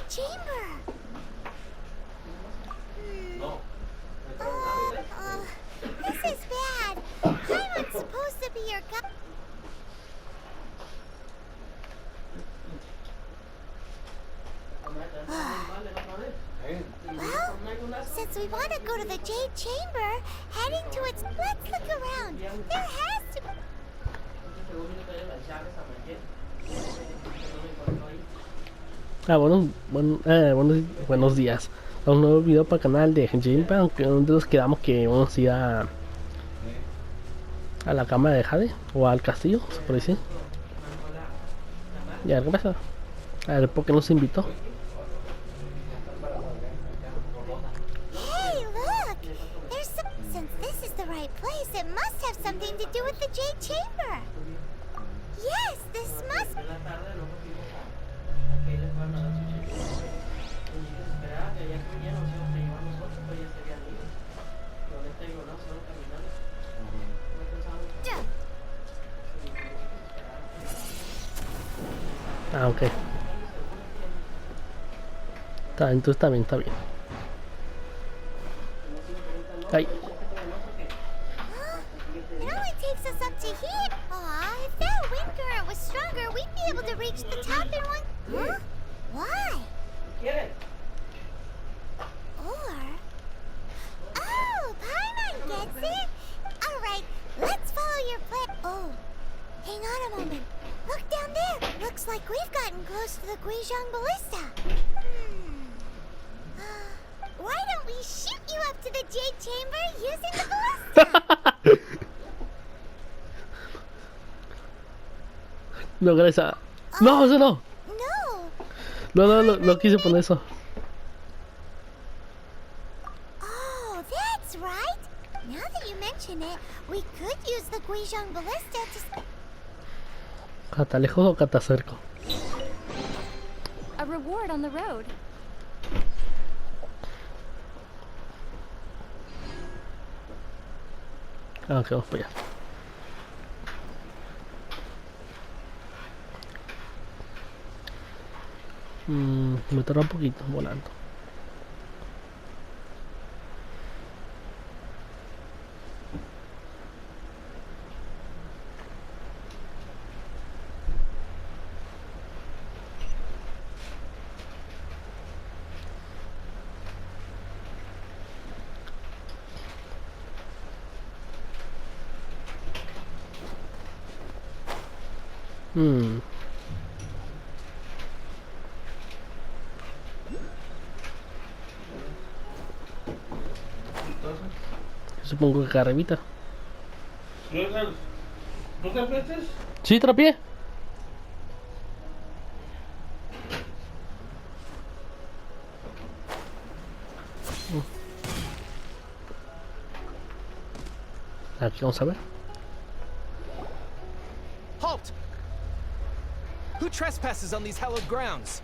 chamber. This is bad. I'm supposed to be your guide. Well, since we want to go to the Jade Chamber, heading to its... Let's look around. There has to be... Buenos días. Un nuevo video para el canal de Genshit, aunque nosotros quedamos que vamos a ir a la cama de Jade o al castillo, se puede decir. Y a ver qué pasa. A ver por qué nos invitó. Hey, look! There's some... Since this is the right place, it must have something to do with the Jade Chamber. Yes, this must... Ah, ok. Entonces está bien, está bien. Ay. It only takes us up to here. Aw, if that wind current was stronger, we'd be able to reach the top in one... Huh? Why? Or... Oh, Paimon gets it! Alright, let's follow your plan. Oh, hang on a moment. Look down there. Looks like we've gotten close to the Guizhong Ballista. Why don't we shoot you up to the Jade Chamber using the ballista? No, gracias. No, eso no. No quise poner eso. Oh, that's right. Now that you mention it, we could use the Guizhong Ballista to... ¿Cata lejos o cata cerca? A reward on the road. Ah, ok, vamos para allá. Me tarda un poquito volando. Supongo que acá arribita. ¿No te aprietes? Sí, trapié. Aquí vamos a ver. Halt! Who trespasses on these hallowed grounds?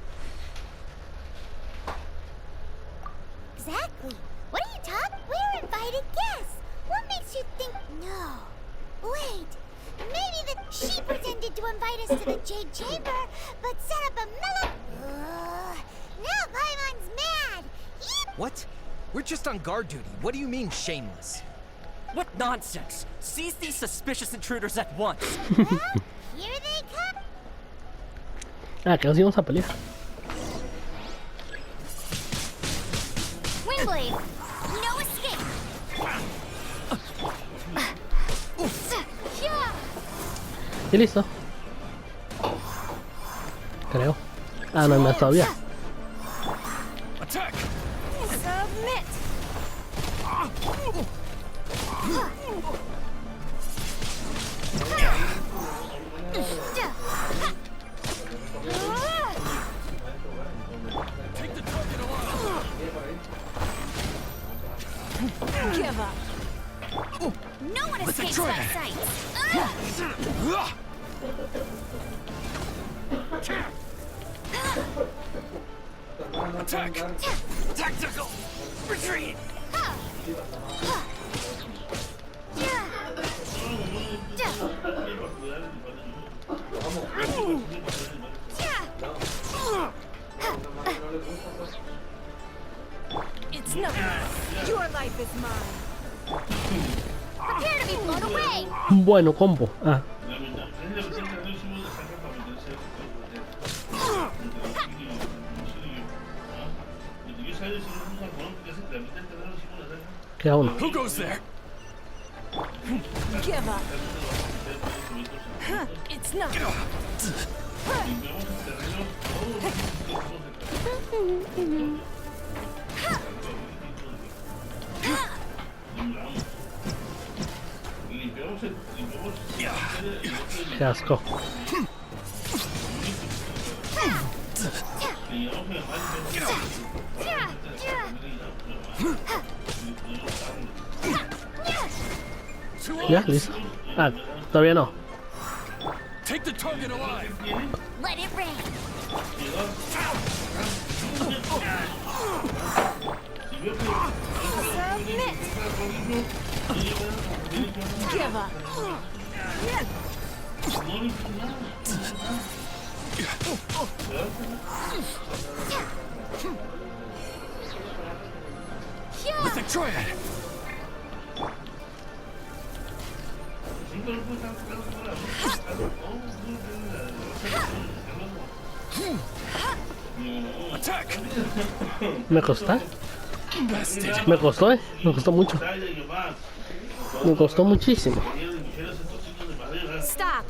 Exactly. What are you talking? We're invited guests. What makes you think... No. Wait. Maybe she pretended to invite us to the Jade Chamber, but set up a mellow... Now Paimon's mad. What? We're just on guard duty. What do you mean, shameless? What nonsense! Seize these suspicious intruders at once! Well, here they come. Ah, que nos íbamos a pelear. Windblade! No escape! Y listo. Creo. Ah, no hay más todavía. Attack! Submit! Take the target alive! Give up! No one escapes my sight! Attack! Tactical! Retreat! It's no. Your life is mine. Prepare to be blown away! Bueno, combo. Ah, queda uno. Who goes there? Give up. It's not. Qué asco. Ya, listo. Ah, todavía no. Take the target alive. Let it rain! Submit. Give up. With the triad. Attack. ¿Me costó? Bested. Me costó, me costó mucho. Me costó muchísimo. Stop.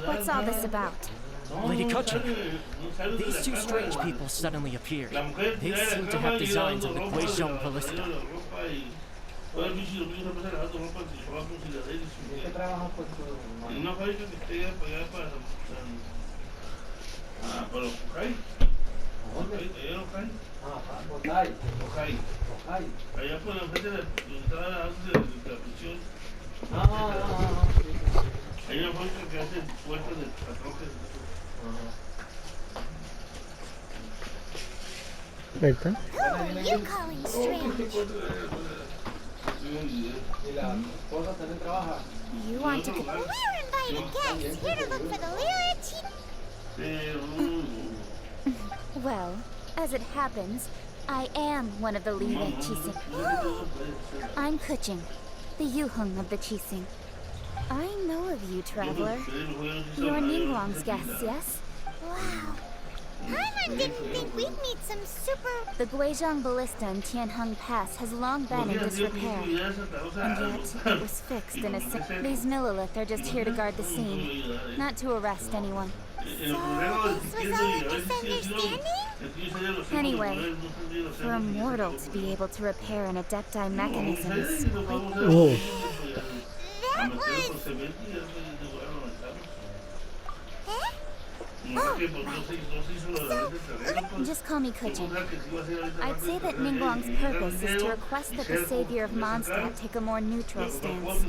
What's all this about? Lady Kutcher, these two strange people suddenly appeared. They seem to have designs of the Guizhong ballista. Ahí está. Who are you calling strange? You want to... We're invited guests here to look for the Liyue. Well, as it happens, I am one of the Liyue Qixing. I'm Kuching, the Yuheng of the Qixing. I know of you, traveler. You're Ningguang's guests, yes? Wow. Paimon didn't think we'd meet some super... The Guizhong ballista in Tianheng Pass has long been in disrepair, and yet it was fixed in a... These Millilith are just here to guard the scene, not to arrest anyone. So this was all a misunderstanding? Anyway, for a mortal to be able to repair an adepti mechanism is quite... Oh, That was... Eh? Oh, Just call me Kuching. I'd say that Ningguang's purpose is to request that the savior of Mondstadt take a more neutral stance.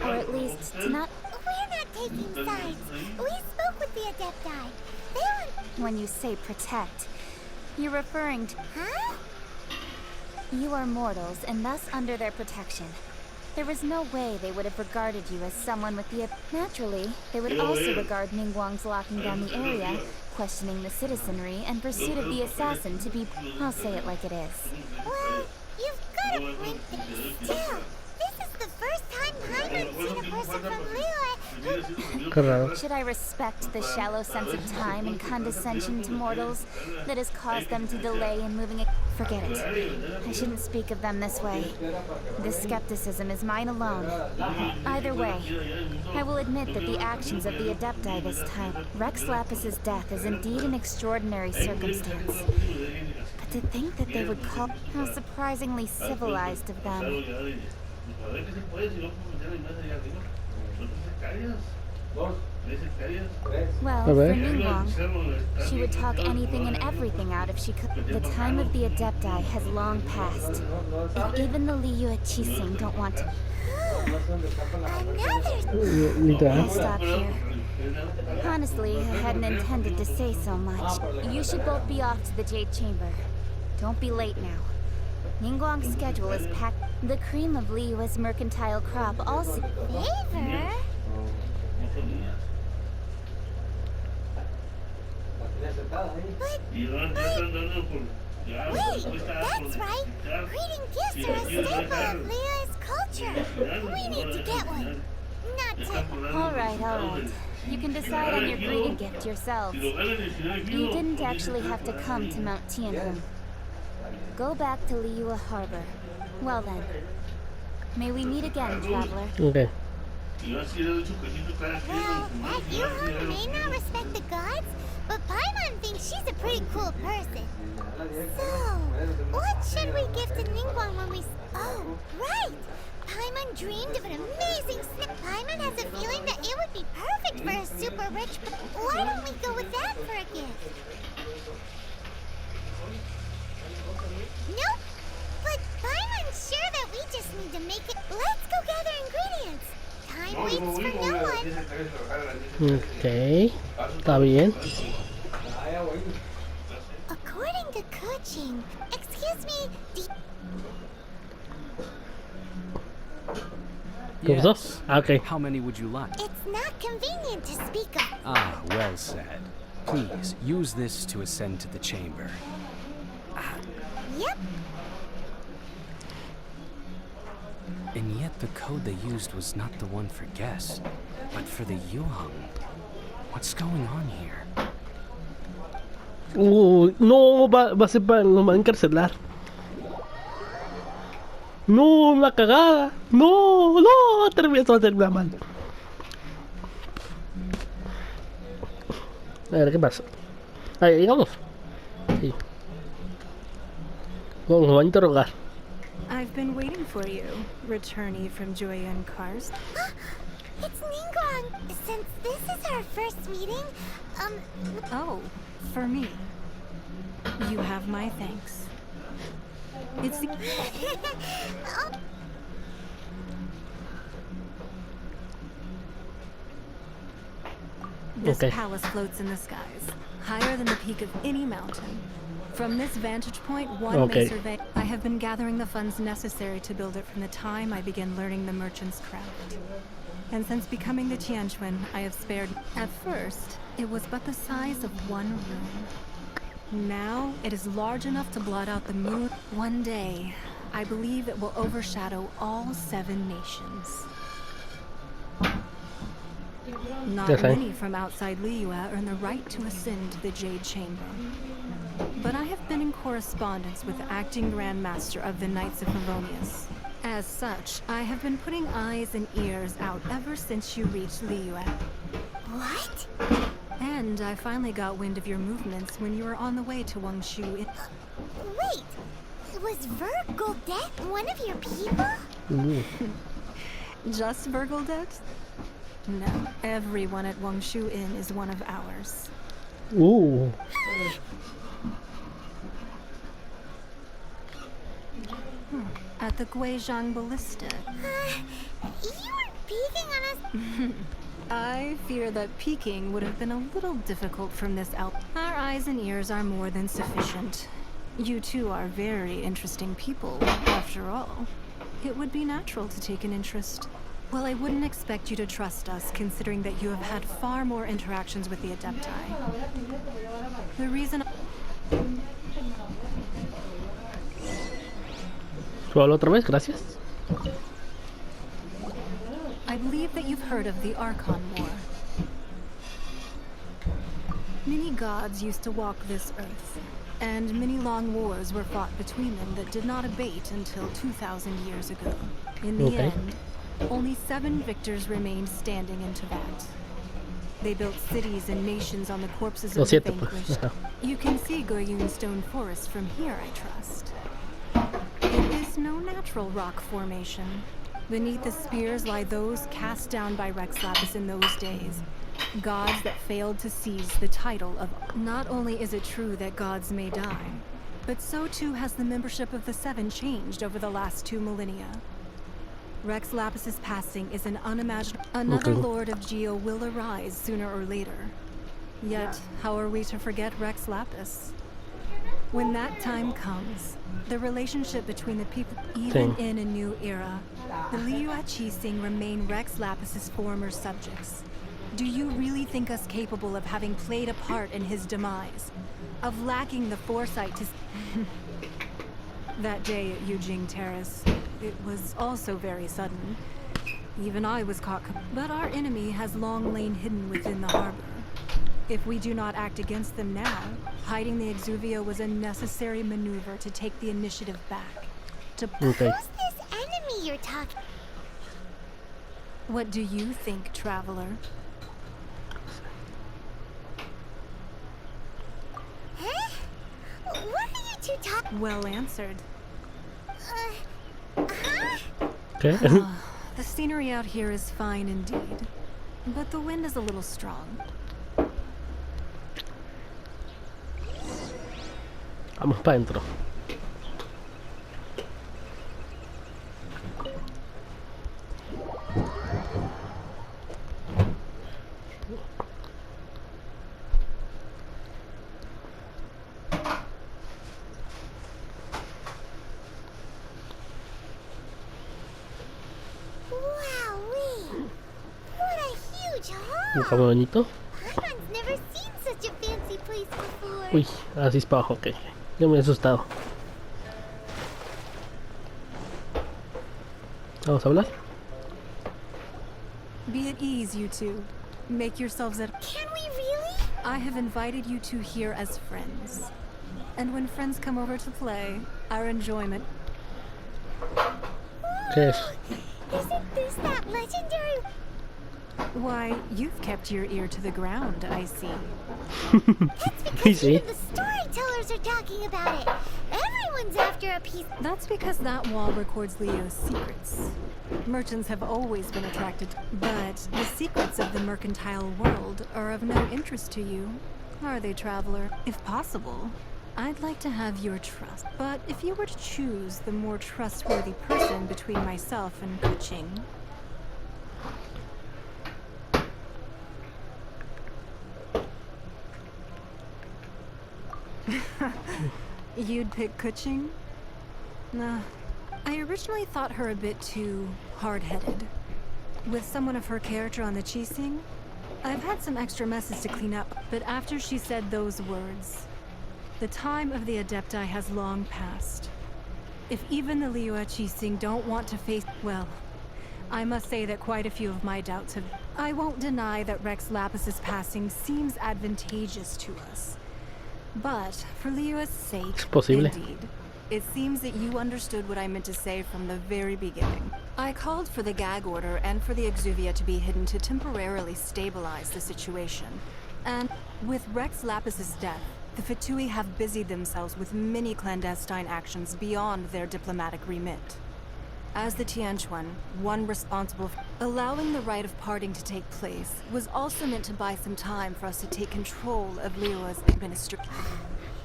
Or at least to not... We're not taking sides. We spoke with the Adepti. They want... When you say protect, you're referring to... Huh? You are mortals, and thus under their protection. There was no way they would have regarded you as someone with the... Naturally, they would also regard Ningguang's locking down the area, questioning the citizenry, and pursuit of the assassin to be... I'll say it like it is. Well, you've got a point still. This is the first time Paimon's seen a person from Liyue qué raro. Should I respect the shallow sense of time and condescension to mortals that has caused them to delay in moving it? Forget it. I shouldn't speak of them this way. This skepticism is mine alone. Either way, I will admit that the actions of the Adepti this time... Rex Lapis's death is indeed an extraordinary circumstance. But to think that they would call... How surprisingly civilized of them. Well, for Ningguang, she would talk anything and everything out if she could. The time of the Adepti has long passed. If even the Liyue Qixing don't want to... I'll stop here. Honestly, I hadn't intended to say so much. You should both be off to the Jade Chamber. Don't be late now. Ningguang's schedule is packed. The cream of Liyue's mercantile crop also... Favor? Wait, that's right. Greeting gifts are a staple of Leah's culture. We need to get one. Not to... All right. You can decide on your greeting gift yourselves. You didn't actually have to come to Mount Tianhong. Go back to Liyue Harbor. Well then, may we meet again, traveler. Okay. Well, that Yuhong may not respect the gods, but Paimon thinks she's a pretty cool person. So, what should we give to Ningguang when we... Oh, right! Paimon dreamed of an amazing snip. Paimon has a feeling that it would be perfect for a super rich... Why don't we go with that for a gift? Nope! But Paimon's sure that we just need to make it... Let's go gather ingredients! Time waits for no one. Okay. Está bien. According to Kuching, excuse me, ¿Qué pasó? Yes. Ah, ok. How many would you like? it's not convenient to speak of. Ah, well said. Please, use this to ascend to the chamber. Yep, And yet the code they used was not the one for guests, but for the Yuhong. What's going on here? No, va a ser para... Nos va a encarcelar. No, una cagada. No, esto va a terminar mal. A ver, ¿qué pasa? Ahí, llegamos. Sí. Nos va a interrogar. I've been waiting for you, returnee from Joyen Karst. it's Ningguang. Since this is our first meeting, Oh, for me. You have my thanks. It's the... oh, This Okay. palace floats in the skies, higher than the peak of any mountain. From this vantage point, one Okay. may survey... I have been gathering the funds necessary to build it from the time I began learning the merchant's craft. And since becoming the Tianquan, I have spared... At first, it was but the size of one room. Now, it is large enough to blot out the moon. One day, I believe it will overshadow all 7 nations. Not Okay. many from outside Liyue earn the right to ascend to the Jade Chamber. But I have been in correspondence with the acting Grand Master of the Knights of Favonius. As such, I have been putting eyes and ears out ever since you reached Liyue. what? And I finally got wind of your movements when you were on the way to Wangshu. Wait, was Vergoldet one of your people? Just Vergoldet? No, everyone at Wangshu Inn is one of ours. At the Guizhang Ballista. You were peeking on us. I fear that peeking would have been a little difficult from this out. Our eyes and ears are more than sufficient. You two are very interesting people, after all. It would be natural to take an interest. Well, I wouldn't expect you to trust us, considering that you have had far more interactions with the Adepti. The reason... Suelo otra vez, gracias. I believe that you've heard of the Archon War. Many gods used to walk this earth, and many long wars were fought between them that did not abate until 2,000 years ago. In the Okay. end, only 7 victors remained standing in Tibet. They built cities and nations on the corpses Lo of the siento, pues. vanquished. Ajá. You can see Goyun Stone Forest from here, I trust. It is no natural rock formation. Beneath the spears lie those cast down by Rex Lapis in those days. Gods that failed to seize the title of... Not only is it true that gods may die, but so too has the membership of the 7 changed over the last 2 millennia. Rex Lapis's passing is an unimaginable... Another Okay. Lord of Geo will arise sooner or later. Yet, how are we to forget Rex Lapis? When that time comes, the relationship between the people, even Same. in a new era, the Liyue Qixing remain Rex Lapis's former subjects. Do you really think us capable of having played a part in his demise? Of lacking the foresight to... That day at Yujing Terrace, it was also very sudden. Even I was caught... But our enemy has long lain hidden within the harbor. If we do not act against them now, hiding the Exuvia was a necessary maneuver to take the initiative back. Okay. Who's this enemy you're talking? What do you think, traveler? Huh? What are you two talking? Well answered. Huh? Okay. The scenery out here is fine indeed, but the wind is a little strong. Vamos para adentro. Wowee! What a huge Un hall! bonito. Paimon's never seen such a fancy place before. Uy, así es para abajo, ok. Yo me he asustado. Vamos a hablar. Be at ease, you two. Make yourselves at... Can we really? I have invited you two here as friends. And when friends come over to play, our enjoyment... ¿Qué es? Isn't this that legendary? Why, you've kept your ear to the ground, I see. That's because Sí. even the storytellers are talking about it. Everyone's after a piece. That's because that wall records Leo's secrets. Merchants have always been attracted, but the secrets of the mercantile world are of no interest to you, are they, traveler? If possible, I'd like to have your trust. But if you were to choose the more trustworthy person between myself and Kuching, you'd pick Kuching? Nah. I originally thought her a bit too hard-headed. With someone of her character on the Qixing, I've had some extra messes to clean up, but after she said those words, the time of the Adepti has long passed. If even the Liyue Qixing don't want to face... Well, I must say that quite a few of my doubts have... I won't deny that Rex Lapis's passing seems advantageous to us. But, for Liyue's sake, posible. indeed, it seems that you understood what I meant to say from the very beginning. I called for the gag order and for the Exuvia to be hidden to temporarily stabilize the situation. And with Rex Lapis's death, the Fatui have busied themselves with many clandestine actions beyond their diplomatic remit. As the Tianquan, one responsible for allowing the rite of parting to take place was also meant to buy some time for us to take control of Liyue's administration.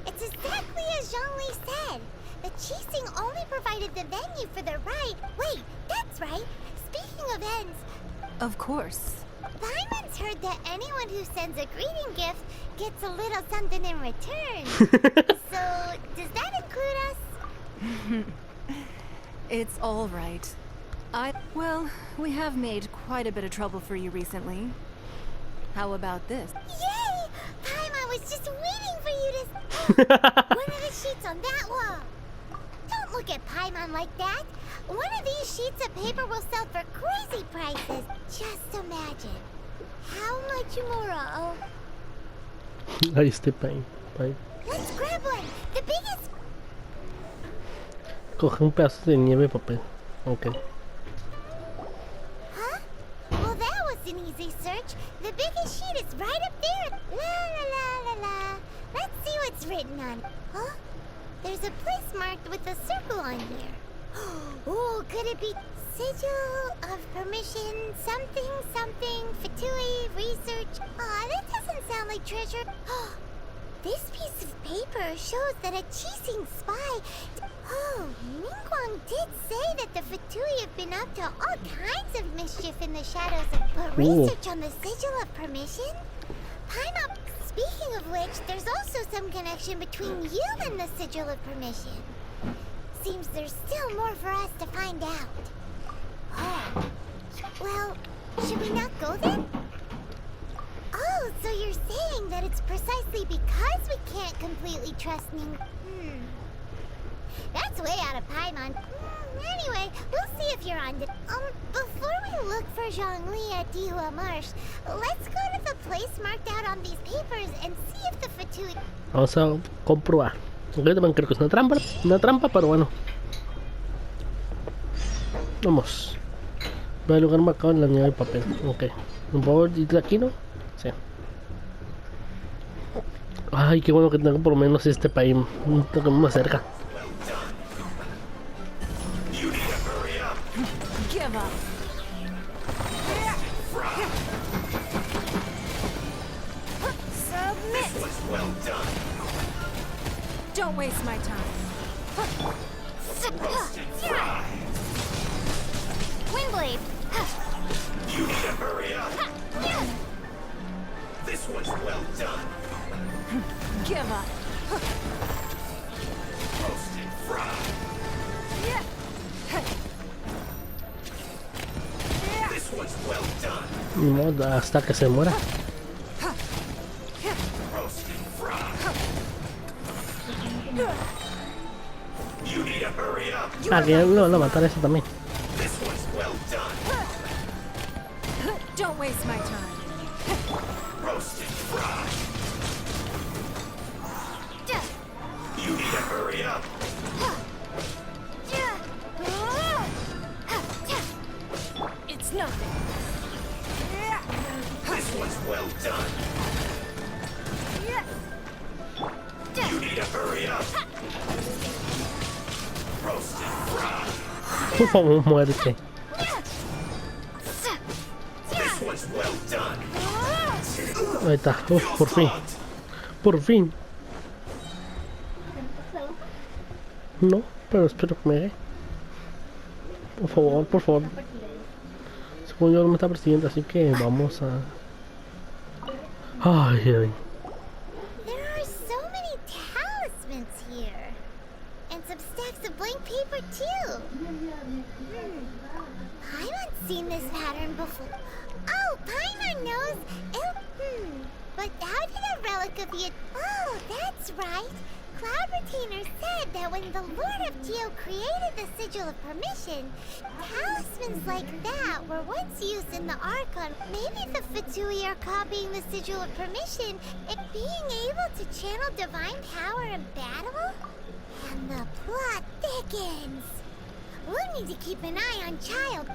It's exactly as Zhongli said. The Qixing only provided the venue for the rite. Wait, that's right. Speaking of ends, Of course. Paimon's heard that anyone who sends a greeting gift gets a little something in return. So, does that include us? It's all right. Well, we have made quite a bit of trouble for you recently. How about this? Yay! Paimon was just waiting for you to... One of the sheets on that wall. Don't look at Paimon like that. One of these sheets of paper will sell for crazy prices. Just imagine. How much more? Ahí este pain. Let's grab one. The biggest... Coge un pedazo de nieve papel. Ok. Huh? Well, that was an easy search. The biggest sheet is right up there. La la la la la. Let's see what's written on it. Huh? There's a place marked with a circle on here. Oh, could it be sigil of permission? Something, something, Fatui, research. Aw, that doesn't sound like treasure. This piece of paper shows that a Qixing spy... Oh, Ningguang did say that the Fatui have been up to all kinds of mischief in the shadows. But research on the sigil of permission? Paimon, speaking of which, there's also some connection between you and the sigil of permission. Seems there's still more for us to find out. Oh. Well, should we not go then? So you're saying that it's precisely because we can't completely trust Ning... That's way out of Paimon. Anyway, we'll see if you're on... Before we look for Zhongli at Dihua Marsh, let's go to the place marked out on these papers and see if the Fatui... Vamos a comprobar. Yo también creo que es una trampa, pero bueno. Vamos. Ve al lugar marcado en la nieve de papel. Ok. ¿Un poco de aquí, no? Sí. Ay, qué bueno que tengo por lo menos este país un toque más cerca. Give up. Submit. Don't waste my time. Windblade! You need to hurry up. This one's well done. Give up. Roasted fried. This one's well done. No, hasta que se muera. Roasted fried. You need to hurry up. Ah, que ya lo van a matar eso también. This one's well done. Don't waste my time. Roasted fried. You need to hurry up. It's nothing. This one's well done. You need to hurry up. Roasted fried. Por favor, muerte. This one's well done. Ahí está. Uf, por fin. Por fin. No, pero espero que me dé. Por favor, por favor. Según yo no me está persiguiendo, así que vamos a... Ay, ay. There are so many talismans here. And some stacks of blank paper, too. Paimon's seen this pattern before. Oh, Paimon knows. But how did a relic of the... Oh, that's right. Cloud Retainer said that when the Lord of Geo created the Sigil of Permission, talismans like that were once used in the Archon. Maybe the Fatui are copying the Sigil of Permission and being able to channel divine power in battle? And the plot thickens. We'll need to keep an eye on Child.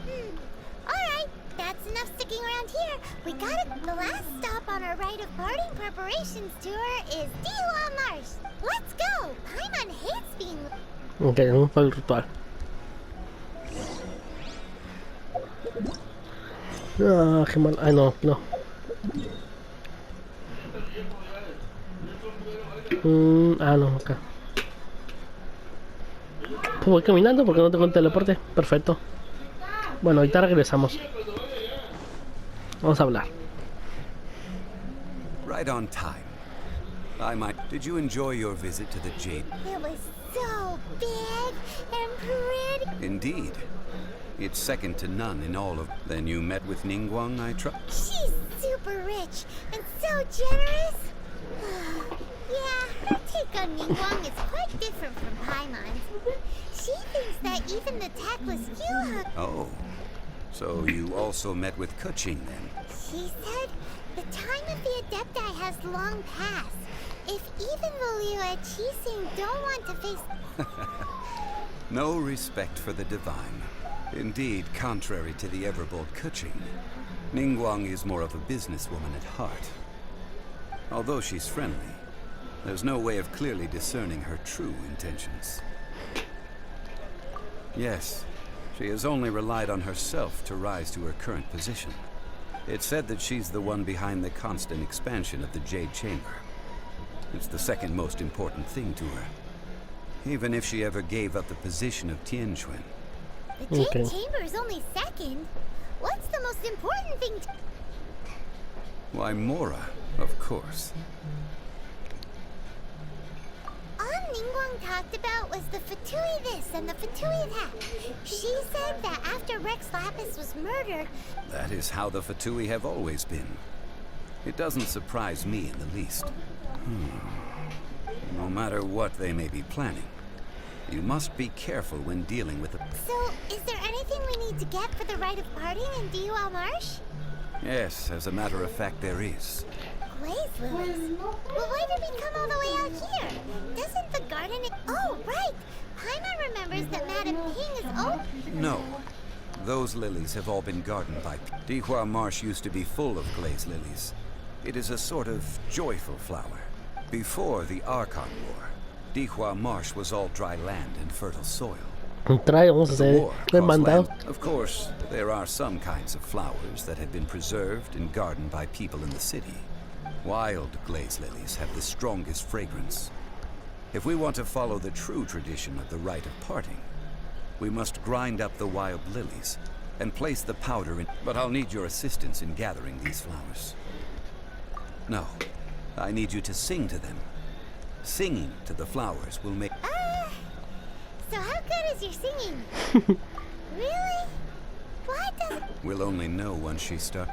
Alright, that's enough sticking around here. We got it. The last stop on our rite of parting preparations tour is Dihua Marsh. Let's go! Paimon hates being... Ok, vamos para el ritual. Ah, qué mal. Ay, no, no. No, acá. Pues voy caminando porque no tengo el teleporte. Perfecto. Bueno, ahorita regresamos. Vamos a hablar. Right on time. Did you enjoy your visit to the Jade? It was so big and pretty. Indeed. It's second to none in all of... Then you met with Ningguang, I trust? She's super rich and so generous. Yeah, her take on Ningguang is quite different from Paimon's. She thinks that even the tactless Yuha... Oh. So you also met with Kuching, then? She said the time of the Adepti has long passed. If even the Liu and Qixing don't want to face... No respect for the divine. Indeed, contrary to the ever-bold Kuching, Ningguang is more of a businesswoman at heart. Although she's friendly, there's no way of clearly discerning her true intentions. Yes, she has only relied on herself to rise to her current position. It's said that she's the one behind the constant expansion of the Jade Chamber. It's the second most important thing to her. Even if she ever gave up the position of Tianquan. The Jade Chamber is only second. What's the most important thing to... Why, Mora, of course. All Ningguang talked about was the Fatui this and the Fatui that. She said that after Rex Lapis was murdered... That is how the Fatui have always been. It doesn't surprise me in the least. No matter what they may be planning, you must be careful when dealing with the... So, is there anything we need to get for the rite of parting in Diwa Marsh? Yes, as a matter of fact, there is. Glaze lilies? Well, why did we come all the way out here? Doesn't the garden... Oh, right! Paimon remembers that Madame Ping is old... No. Those lilies have all been gardened by... Dihua Marsh used to be full of glaze lilies. It is a sort of joyful flower. Before the Archon War, Dihua Marsh was all dry land and fertile soil. Trae, vamos a hacer el mandado. Of course, there are some kinds of flowers that have been preserved and gardened by people in the city. Wild glaze lilies have the strongest fragrance. If we want to follow the true tradition of the rite of parting, we must grind up the wild lilies and place the powder in. But I'll need your assistance in gathering these flowers. No, I need you to sing to them. Singing to the flowers will make... So how good is your singing? Really? Why does... We'll only know once she starts.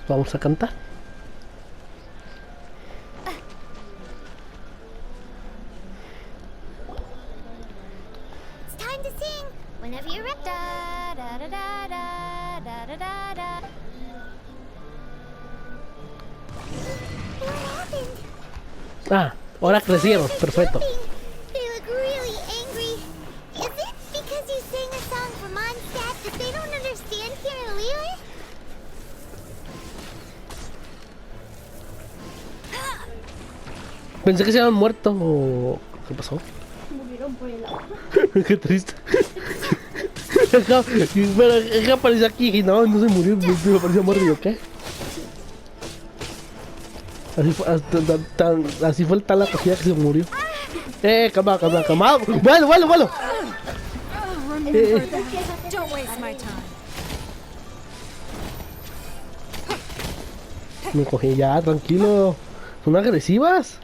Vamos a cantar. It's time to sing. Whenever you're ready. Da da da da da da da da da. What happened? Ah, ahora crecieron, perfecto. They look really angry. Is it because you sang a song for Mondstadt that they don't understand here in Liyue? Pensé que se habían muerto o... ¿Qué pasó? Murieron por el agua. Qué triste. Pero es que apareció aquí y no se murió, me pareció muerto, ¿qué? Así fue el tal la cogida que se murió. Calma. Vuelo. Remember that. Don't waste my time. Me cogí ya, tranquilo. Son agresivas.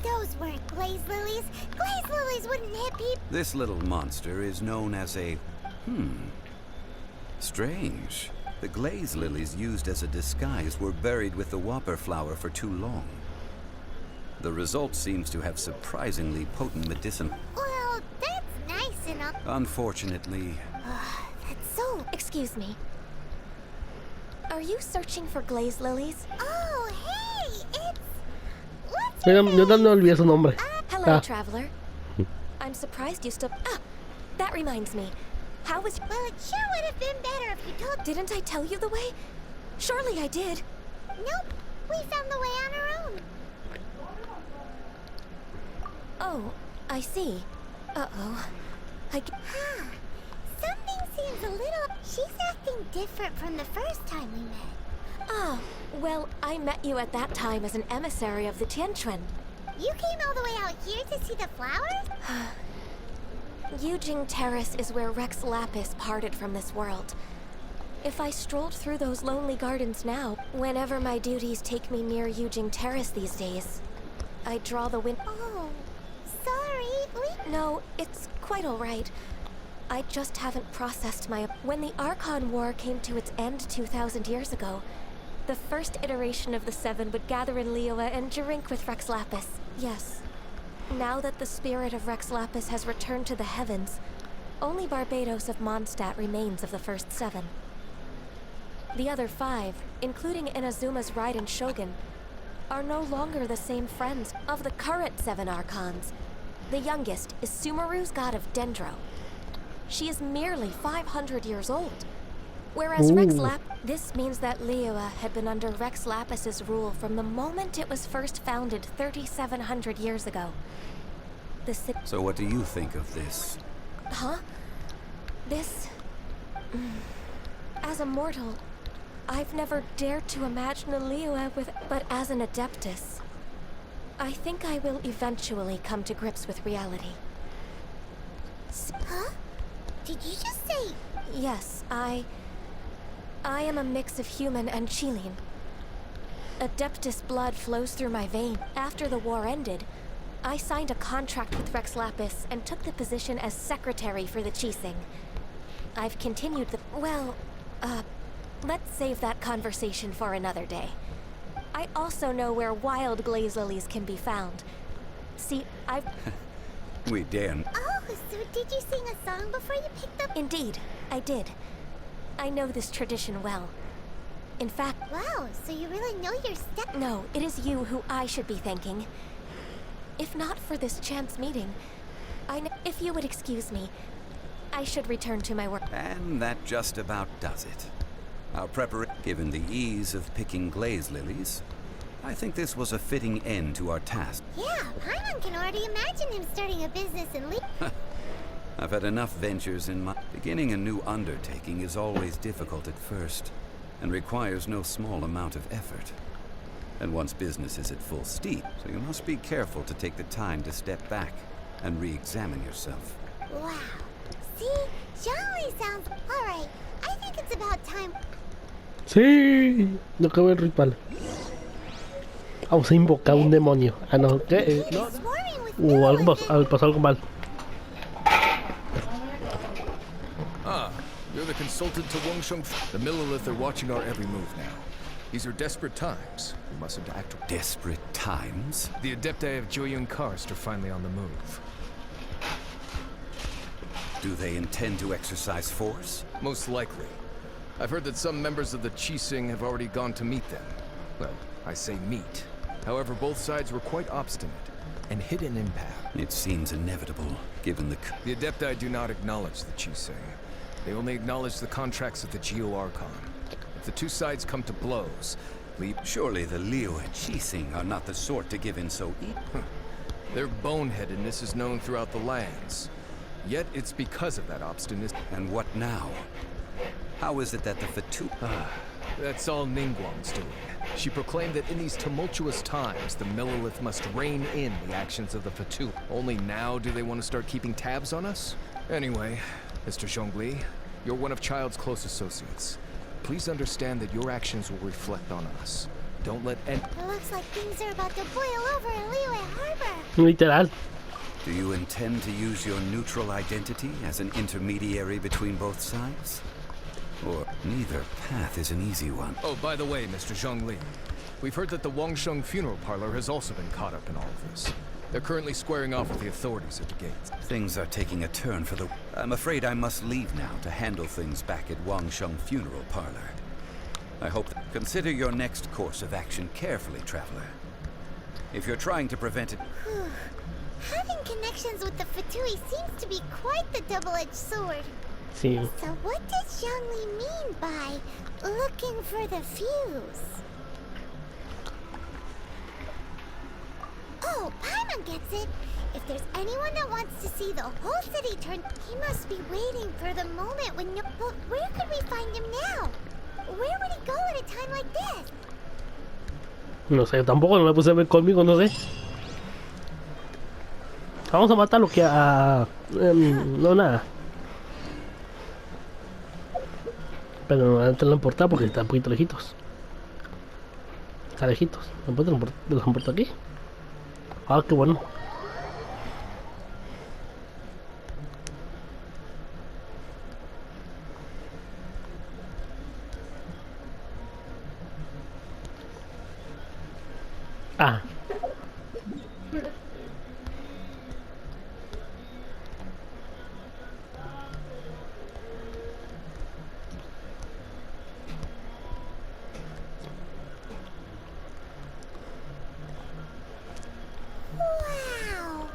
Those weren't glaze lilies. Glaze lilies wouldn't hit people. This little monster is known as a... Strange. The glaze lilies used as a disguise were buried with the whopper flower for too long. The result seems to have surprisingly potent medicine. Well, that's nice and all. Unfortunately... That's so... Excuse me. Are you searching for glaze lilies? Oh, hey! It's... What's Yo your name? no olvidé su nombre. Hello, traveler. I'm surprised you still... Ah! That reminds me. How was... Well, it sure would have been better if you told... Didn't I tell you the way? Surely I did. Nope. We found the way on our own. Oh, I see. Uh-oh. Huh. Something seems a little... She's acting different from the first time we met. Ah, well, I met you at that time as an emissary of the Tianquan. You came all the way out here to see the flowers? Yujing Terrace is where Rex Lapis parted from this world. If I strolled through those lonely gardens now, whenever my duties take me near Yujing Terrace these days, I draw the wind... Oh, sorry. No, it's quite all right. I just haven't processed my... When the Archon War came to its end 2,000 years ago, the first iteration of the Seven would gather in Liyue and drink with Rex Lapis. Yes. Now that the spirit of Rex Lapis has returned to the heavens, only Barbados of Mondstadt remains of the first seven. The other five, including Inazuma's Raiden Shogun, are no longer the same friends of the current seven Archons. The youngest is Sumeru's god of Dendro. She is merely 500 years old. Whereas this means that Liyue had been under Rex Lapis's rule from the moment it was first founded 3,700 years ago. So what do you think of this? Huh? This... As a mortal, I've never dared to imagine a Liyue with... But as an Adeptus, I think I will eventually come to grips with reality. Huh? Did you just say... Yes, I am a mix of human and Chilean. Adeptus blood flows through my vein. After the war ended, I signed a contract with Rex Lapis and took the position as secretary for the Qixing. I've continued the... well, let's save that conversation for another day. I also know where wild glaze lilies can be found. See, I've... We dare. Oh, so did you sing a song before you picked up? Indeed, I did. I know this tradition well. In fact... Wow, so you really know your step... No, it is you who I should be thanking. If not for this chance meeting, if you would excuse me, I should return to my work. And that just about does it. Our preparation, given the ease of picking glaze lilies, I think this was a fitting end to our task. Yeah, Paimon can already imagine him starting a business and I've had enough ventures in my... Beginning a new undertaking is always difficult at first, and requires no small amount of effort. And once business is at full steam, so you must be careful to take the time to step back and re-examine yourself. Wow. See? Zhongli sounds... Alright, I think it's about time... Sí, no acabo el ritual. Vamos a invocar un demonio. Ah, no, ¿qué? No. Algo pasó algo mal. Ah, you're the consultant to Wangsheng. The Millilith are watching our every move now. These are desperate times. We mustn't act... Desperate times? The Adepti of Joyun Karst are finally on the move. Do they intend to exercise force? Most likely. I've heard that some members of the Qixing have already gone to meet them. Well, I say meet. However, both sides were quite obstinate and hit an impasse. It seems inevitable, given the... The Adepti do not acknowledge the Qixing. They only acknowledge the contracts of the Geo Archon. If the two sides come to blows, Surely the Liyue Qixing are not the sort to give in so easily. Their boneheadedness is known throughout the lands. Yet it's because of that obstinacy. And what now? How is it that the Fatu... That's all Ningguang's doing. She proclaimed that in these tumultuous times, the Millilith must rein in the actions of the Fatu. Only now do they want to start keeping tabs on us? Anyway, Mr. Zhongli, you're one of Child's close associates. Please understand that your actions will reflect on us. Don't let any... It looks like things are about to boil over in Liyue Harbor. Literal. Do you intend to use your neutral identity as an intermediary between both sides? Or neither path is an easy one. Oh, by the way, Mr. Zhongli, we've heard that the Wangsheng funeral parlor has also been caught up in all of this. They're currently squaring off with the authorities at the gates. Things are taking a turn for the... I'm afraid I must leave now to handle things back at Wangsheng funeral parlor. I hope that... Consider your next course of action carefully, traveler. If you're trying to prevent it... Having connections with the Fatui seems to be quite the double-edged sword. Sí. So what does Zhongli mean by looking for the fuse? Oh, Paimon gets it. If there's anyone that wants to see the whole city turn, he must be waiting for the moment when no... But where could we find him now? Where would he go at a time like this? No sé, tampoco no me puse a ver conmigo, no sé. Vamos a matar lo que a... no, nada. Pero no voy a teletransportar porque está un poquito lejitos. Está lejitos. ¿Me puedo teletransportar aquí? Ah, qué bueno. Ah. Wow!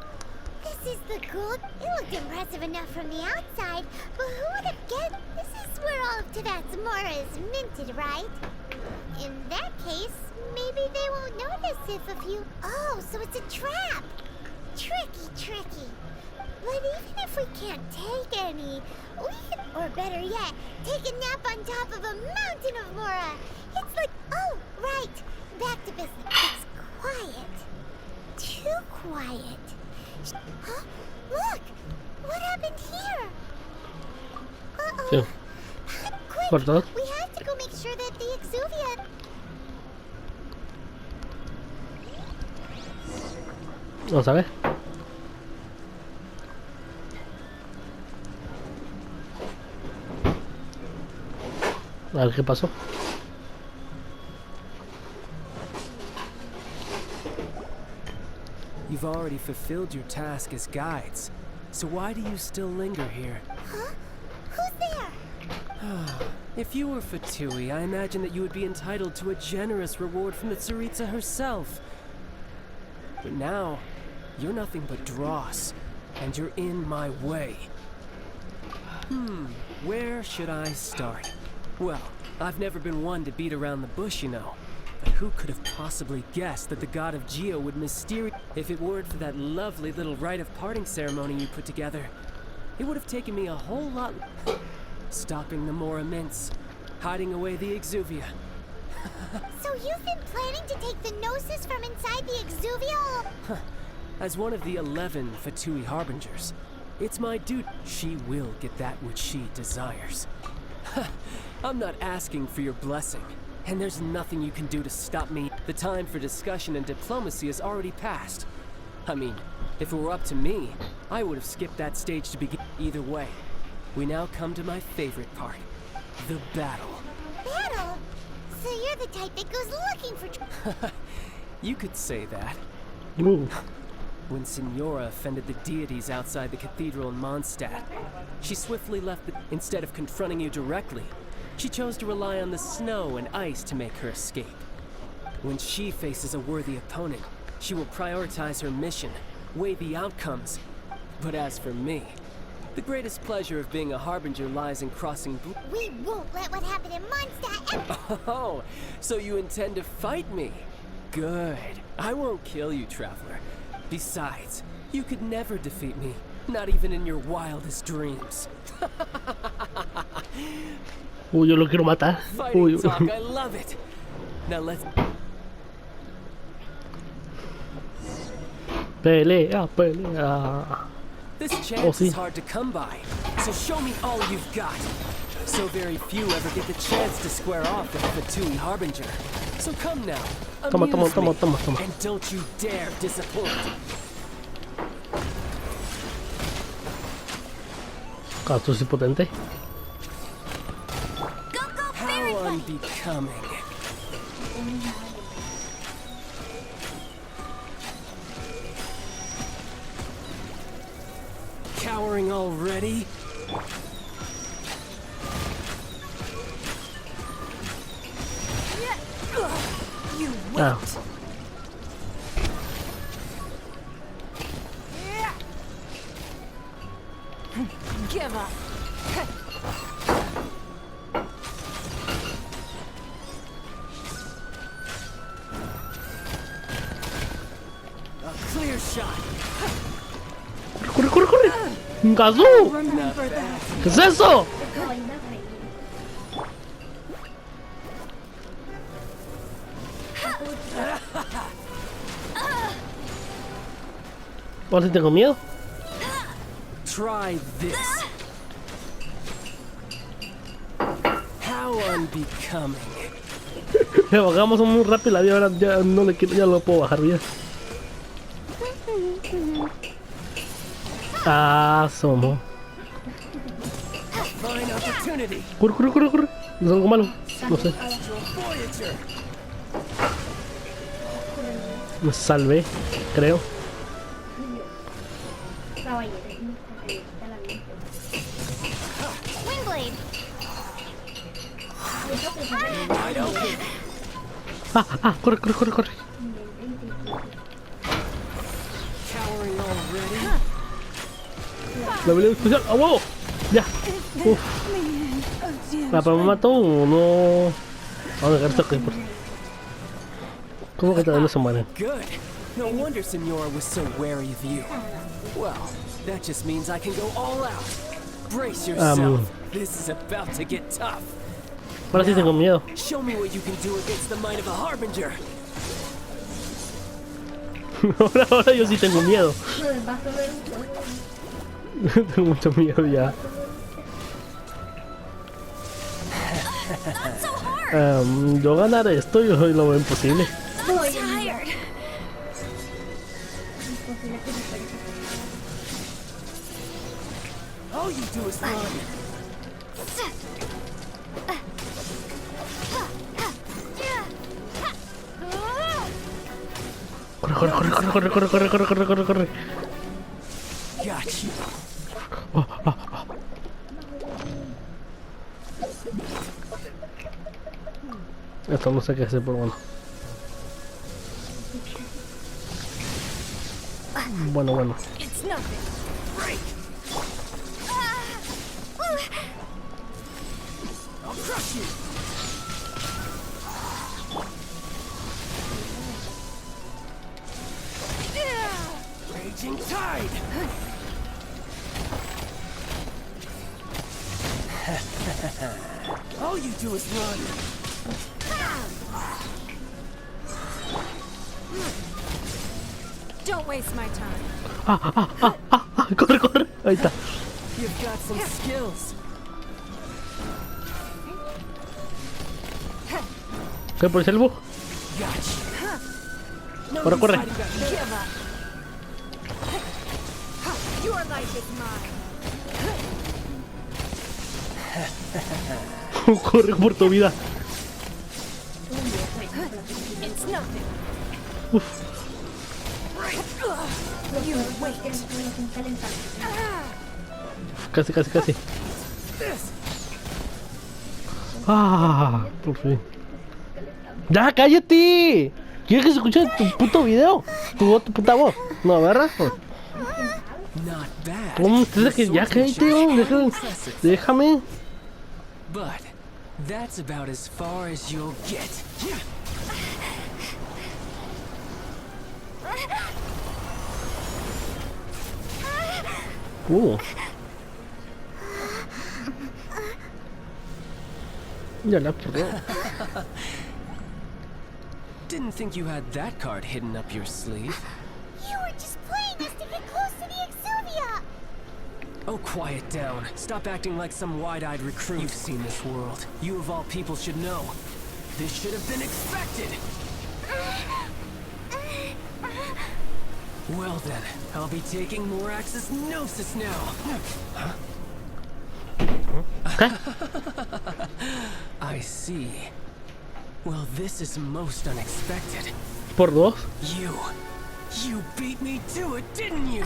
This is the gold. It looked impressive enough from the outside, but who would have guessed? This is where all of Tibet's Mora is minted, right? In that case, maybe they won't notice if a few... Oh, so it's a trap! Tricky. But even if we can't take any, we can... Or better yet, take a nap on top of a mountain of Mora! It's like... Oh, right! Back to business. It's quiet. Too quiet. Huh? Look! What happened here? Uh-oh. Quick! ¿Verdad? We have to go make sure that the Exuvia... Vamos a ver. A ver qué pasó. You've already fulfilled your task as guides, so why do you still linger here? Huh? Who's there? If you were Fatui, I imagine that you would be entitled to a generous reward from the Tsaritsa herself. But now, you're nothing but dross, and you're in my way. Where should I start? Well, I've never been one to beat around the bush, you know. But who could have possibly guessed that the god of Geo would mysteriously... If it weren't for that lovely little rite of parting ceremony you put together, it would have taken me a whole lot... Stopping the Mora Mints, hiding away the Exuvia. So you've been planning to take the Gnosis from inside the Exuvia? As one of the 11 Fatui Harbingers, it's my duty. She will get that which she desires. I'm not asking for your blessing, and there's nothing you can do to stop me. The time for discussion and diplomacy has already passed. I mean, if it were up to me, I would have skipped that stage to begin. Either way, we now come to my favorite part, the battle. Battle? So you're the type that goes looking for... You could say that. Ooh. When Signora offended the deities outside the cathedral in Mondstadt, she swiftly left instead of confronting you directly, she chose to rely on the snow and ice to make her escape. When she faces a worthy opponent, she will prioritize her mission, weigh the outcomes. But as for me, the greatest pleasure of being a Harbinger lies in crossing We won't let what happened in Mondstadt... Oh, so you intend to fight me? Good. I won't kill you, Traveler. Besides, you could never defeat me, not even in your wildest dreams. Uy, yo lo quiero matar. Fighting talk, I love it. Now let's... Pelea, pelea. This chance is hard to come by, so show me all you've got. So very few ever get the chance to square off with a Fatui Harbinger. So come now, amuse me, and don't you dare disappoint. Caso es potente. How unbecoming. Cowering already? You won't. Give up. A clear shot. ¡Corre, corre, corre! ¡Un gazú! ¿Qué es eso? ¿Ahora sí tengo miedo? Try this. How unbecoming. Le bajamos muy rápido la vida, ahora ya no le quiero, ya lo puedo bajar bien. Ah, somos. Corre, corre, corre, corre. No es algo malo, no sé. Me salvé, creo. Corre, corre, corre, corre. La habilidad especial, ¡a huevo! Ya. Uf. Pero me mató uno. Vamos a dejar esto aquí. ¿Cómo que todavía no se mueren? Good. No wonder Senora was so wary of you. Well, that just means I can go all out. Brace yourself. This is about to get tough. Ahora sí tengo miedo. Show me what you can do against the might of a Harbinger. ahora yo sí tengo miedo. Tengo mucho miedo ya. Yo ganar esto, yo lo veo imposible. All you do is run. Corre, corre, corre, corre, corre, corre, corre, corre, corre, corre, corre. Got you. Esto no sé qué hacer, pero bueno. Bueno. It's nothing. I'll crush you. Raging tide. All you do is run. Don't waste my time. Corre, corre. Ahí está. You've got some skills. ¿Qué por el bug? Got you. No Corre, use corre. fighting back. Give up. Your life is mine. Corre por tu vida. It's nothing. Uf. You wait. Casi. This. Ah, por fin. ¡Ya, cállate! ¿Quieres que se escuche tu puto video? Tu puta voz. No, ¿verdad? Not bad. ¿Cómo dices que ya cállate? Déjame. But that's about as far as you'll get. Ya la perro. Didn't think you had that card hidden up your sleeve. You were just playing us to get close to the Exuvia. Oh, quiet down. Stop acting like some wide-eyed recruit. You've seen this world. You of all people should know. This should have been expected. Well then, I'll be taking Morax's Gnosis now. I see. Well, this is most unexpected. Por dos. You beat me to it, didn't you?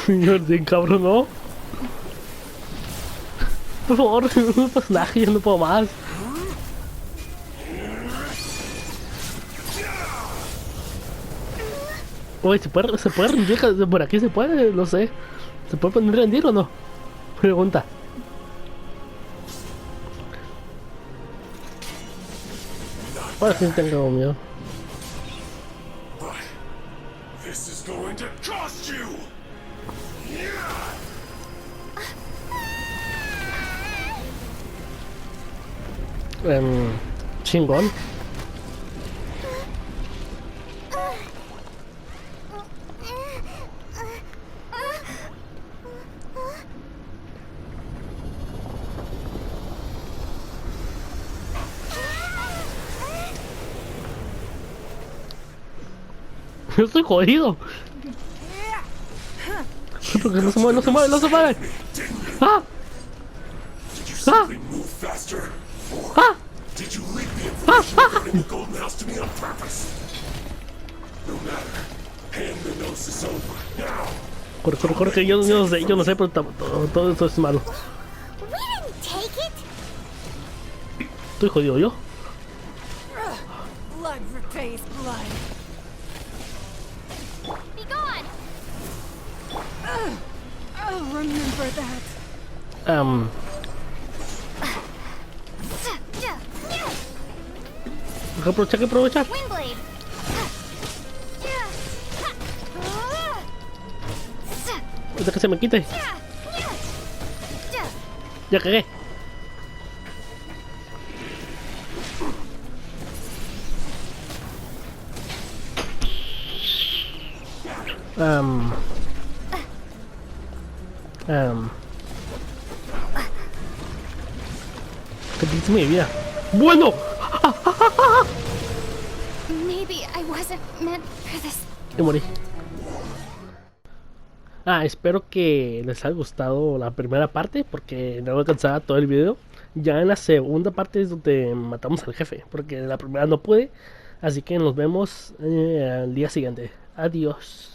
Señor, bien cabrón, ¿no? Por favor, un personaje, yo no puedo más. Oye, ¿se puede rendir? Por aquí se puede, no sé. ¿Se puede poner rendir o no? Pregunta. Ahora sí tengo miedo. This is going to cost you. Chingón. Yo estoy jodido. Porque no se mueve. ¡Ah! Did you simply move faster? Or did you leak the information regarding the Golden House to me on purpose? No matter. Hand the Gnosis over now. Corre, que yo no sé, pero todo esto es malo. We didn't take it. Estoy jodido yo. Blood repays blood. Be gone! I'll remember that. Hay que aprovechar. Windblade! Hasta que se me quite. Ya cagué. ¿Qué dice mi vida? ¡Bueno! Sorry, I wasn't meant for this. Y morí. Espero que les haya gustado la primera parte, porque no alcanzaba todo el video. Ya en la segunda parte es donde matamos al jefe, porque en la primera no pude. Así que nos vemos al día siguiente. Adiós.